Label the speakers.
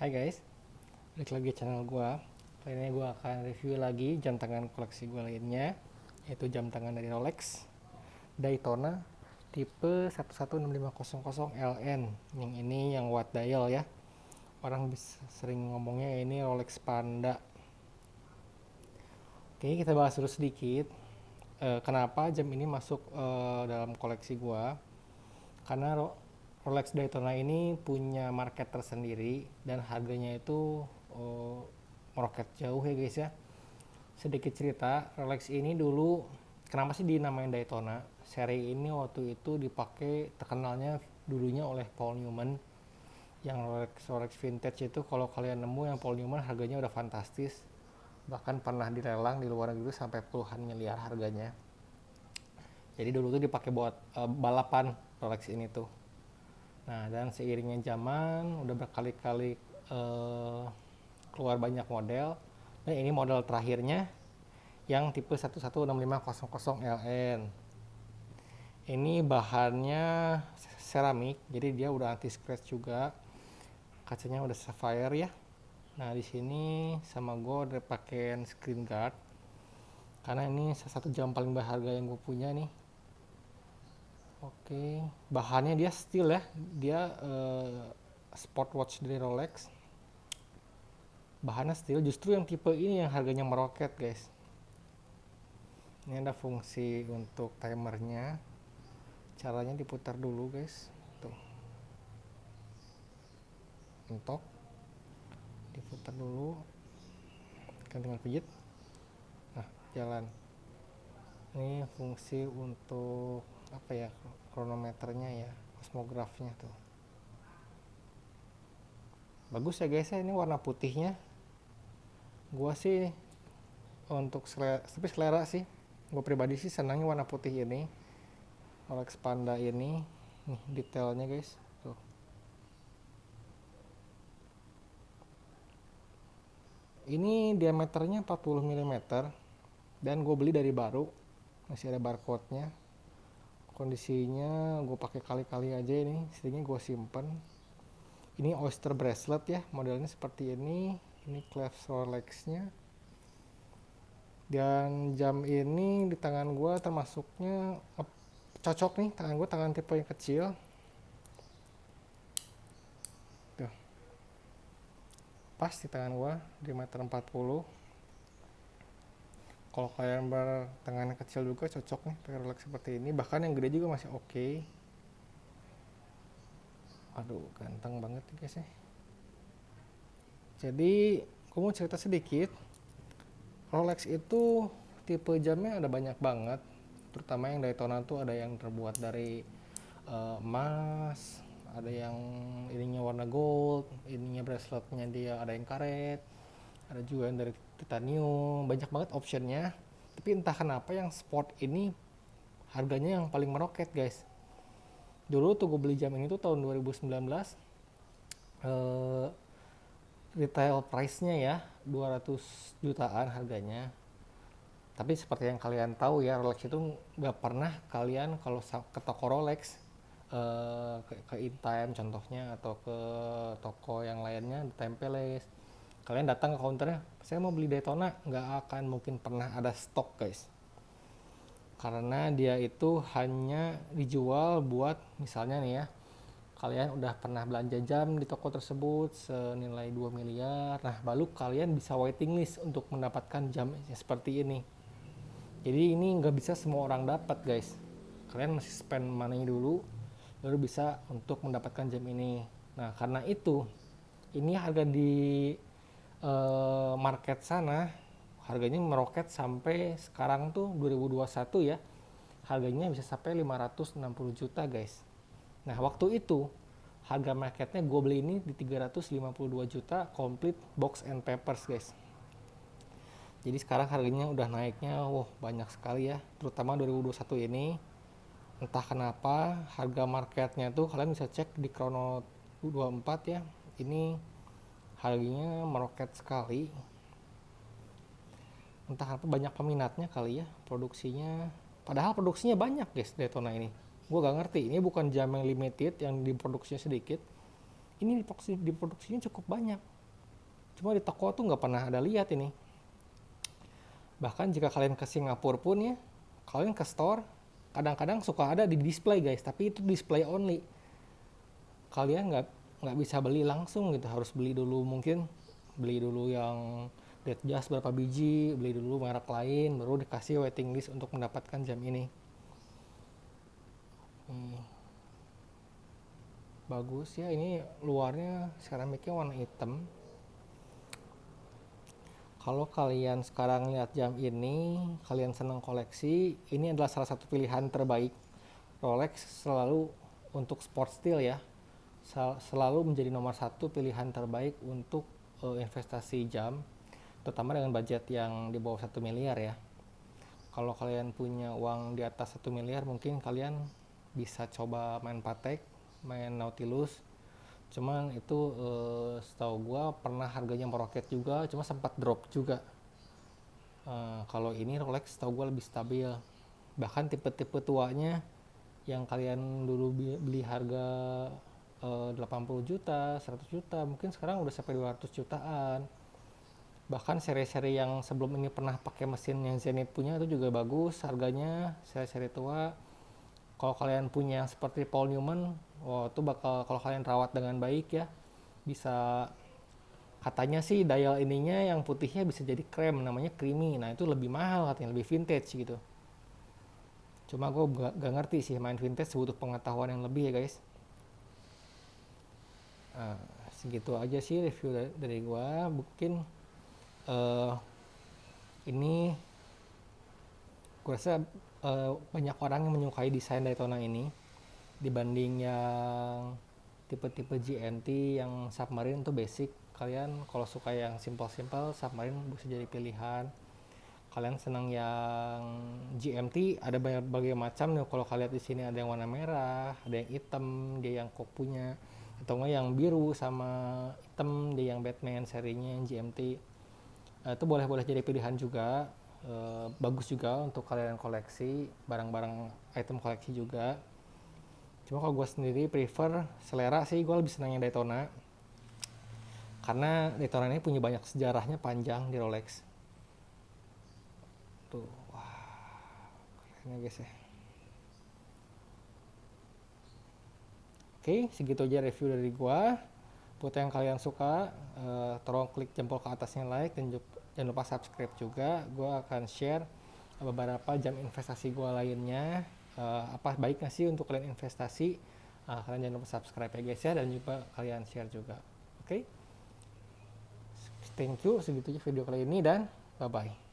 Speaker 1: Hai guys, balik lagi channel gua. Kali ini gua akan review lagi jam tangan koleksi gua lainnya, yaitu jam tangan dari Rolex Daytona tipe 116500 LN. Yang ini yang watt dial ya. Orang bisa sering ngomongnya ini Rolex Panda. Oke, kita bahas dulu sedikit kenapa jam ini masuk dalam koleksi gua. Karena Rolex Daytona ini punya market tersendiri dan harganya itu meroket jauh ya guys ya. Sedikit cerita, Rolex ini dulu kenapa sih dinamain Daytona? Seri ini waktu itu dipakai terkenalnya dulunya oleh Paul Newman. Yang Rolex vintage itu kalau kalian nemu yang Paul Newman harganya udah fantastis. Bahkan pernah dilelang di luar negeri sampai puluhan miliar harganya. Jadi dulu tuh dipakai buat balapan Rolex ini tuh. Nah, dan seiringnya zaman udah berkali-kali keluar banyak model. Dan ini model terakhirnya yang tipe 116500 LN. Ini bahannya seramik, jadi dia udah anti scratch juga. Kacanya udah sapphire ya. Nah, di sini sama gue udah pakai screen guard. Karena ini salah satu jam paling berharga yang gue punya nih. Oke, bahannya dia steel ya, dia sport watch dari Rolex. Bahannya steel, justru yang tipe ini yang harganya meroket guys. Ini ada fungsi untuk timernya. Caranya diputar dulu guys, tuh, mentok, diputar dulu, kan tinggal pijit, nah jalan. Ini fungsi untuk apa ya, kronometernya ya, kosmografnya tuh. Bagus ya guys ya, ini warna putihnya. Gua sih untuk selera sih, gue pribadi sih senangnya warna putih ini. Rolex Panda ini nih detailnya guys tuh. Ini diameternya 40 mm dan gue beli dari baru, masih ada barcode nya. Kondisinya gue pakai kali-kali aja, ini seringnya gue simpen. Ini oyster bracelet ya, modelnya seperti ini clasp Rolex nya. Dan jam ini di tangan gue termasuknya cocok nih, tangan gue tangan tipe yang kecil tuh, pas di tangan gue di meter 40. Kalau kalian bertangan kecil juga cocok nih pakai Rolex seperti ini, bahkan yang gede juga masih oke. Aduh, ganteng banget nih guys ya. Jadi gue mau cerita sedikit. Rolex itu tipe jamnya ada banyak banget, terutama yang Daytona tuh ada yang terbuat dari emas, ada yang ininya warna gold, ininya braceletnya dia ada yang karet, ada juga yang dari titanium, banyak banget optionnya. Tapi entah kenapa yang sport ini harganya yang paling meroket guys. Dulu tuh gue beli jam ini tuh tahun 2019, retail price-nya ya 200 jutaan harganya. Tapi seperti yang kalian tahu ya, Rolex itu nggak pernah kalian kalau ke toko Rolex, ke InTime contohnya, atau ke toko yang lainnya di Tempeles, kalian datang ke counternya, saya mau beli Daytona, nggak akan mungkin pernah ada stok guys. Karena dia itu hanya dijual buat misalnya nih ya, kalian udah pernah belanja jam di toko tersebut senilai 2 miliar, nah baru kalian bisa waiting list untuk mendapatkan jam seperti ini. Jadi ini nggak bisa semua orang dapat guys, kalian mesti spend money dulu baru bisa untuk mendapatkan jam ini. Nah karena itu ini harga di market sana harganya meroket sampai sekarang tuh 2021 ya, harganya bisa sampai 560 juta guys. Nah waktu itu harga marketnya gue beli ini di 352 juta complete box and papers guys. Jadi sekarang harganya udah naiknya banyak sekali ya, terutama 2021 ini. Entah kenapa harga marketnya tuh kalian bisa cek di Chrono 24 ya, ini harganya meroket sekali. Entah apa banyak peminatnya kali ya, produksinya, padahal produksinya banyak guys Daytona ini. Gue gak ngerti, ini bukan jam yang limited yang diproduksinya sedikit, ini diproduksinya cukup banyak. Cuma di toko tuh nggak pernah ada lihat ini. Bahkan jika kalian ke Singapura pun ya, kalian ke store, kadang-kadang suka ada di display guys, tapi itu display only. Kalian nggak bisa beli langsung gitu, harus beli dulu, mungkin beli dulu yang dead just berapa biji, beli dulu merek lain, baru dikasih waiting list untuk mendapatkan jam ini. Bagus ya, ini luarnya seramiknya warna hitam. Kalau kalian sekarang lihat jam ini, kalian senang koleksi, ini adalah salah satu pilihan terbaik. Rolex selalu untuk sport style ya, selalu menjadi nomor satu pilihan terbaik untuk investasi jam, terutama dengan budget yang di bawah 1 miliar ya. Kalau kalian punya uang di atas 1 miliar, mungkin kalian bisa coba main Patek, main Nautilus. Cuman itu setahu gua pernah harganya meroket juga, cuma sempat drop juga. Kalau ini Rolex setahu gua lebih stabil. Bahkan tipe-tipe tuanya yang kalian dulu beli harga 80 juta, 100 juta, mungkin sekarang udah sampai 200 jutaan. Bahkan seri-seri yang sebelum ini pernah pakai mesin yang Zenith punya itu juga bagus harganya, seri-seri tua. Kalau kalian punya seperti Paul Newman, itu bakal, kalau kalian rawat dengan baik ya, bisa, katanya sih dial ininya yang putihnya bisa jadi krem, namanya creamy. Nah itu lebih mahal katanya, lebih vintage gitu. Cuma gue gak ngerti sih, main vintage butuh pengetahuan yang lebih ya guys. Nah, segitu aja sih review dari gue. Mungkin ini gue rasa banyak orang yang menyukai desain Daytona ini dibanding yang tipe-tipe GMT yang submarine tuh basic. Kalian kalau suka yang simple-simple, submarine bisa jadi pilihan. Kalian senang yang GMT, ada berbagai macam nih. Kalau kalian di sini ada yang warna merah, ada yang hitam, dia yang Coke punya, atau enggak yang biru sama hitam, dia yang Batman serinya yang GMT. Itu boleh jadi pilihan juga. Bagus juga untuk kalian koleksi barang-barang, item koleksi juga. Cuma kalau gue sendiri prefer selera sih, gue lebih senang yang Daytona karena Daytona ini punya banyak sejarahnya panjang di Rolex tuh. Wah, keren ya guys ya. Oke, segitu aja review dari gue. Buat yang kalian suka, tolong klik jempol ke atasnya like, dan jangan lupa subscribe juga. Gue akan share beberapa jam investasi gue lainnya, apa baik nggak sih untuk kalian investasi. Kalian jangan lupa subscribe ya guys ya, dan juga kalian share juga. Oke, thank you, segitu aja video kali ini, dan bye bye.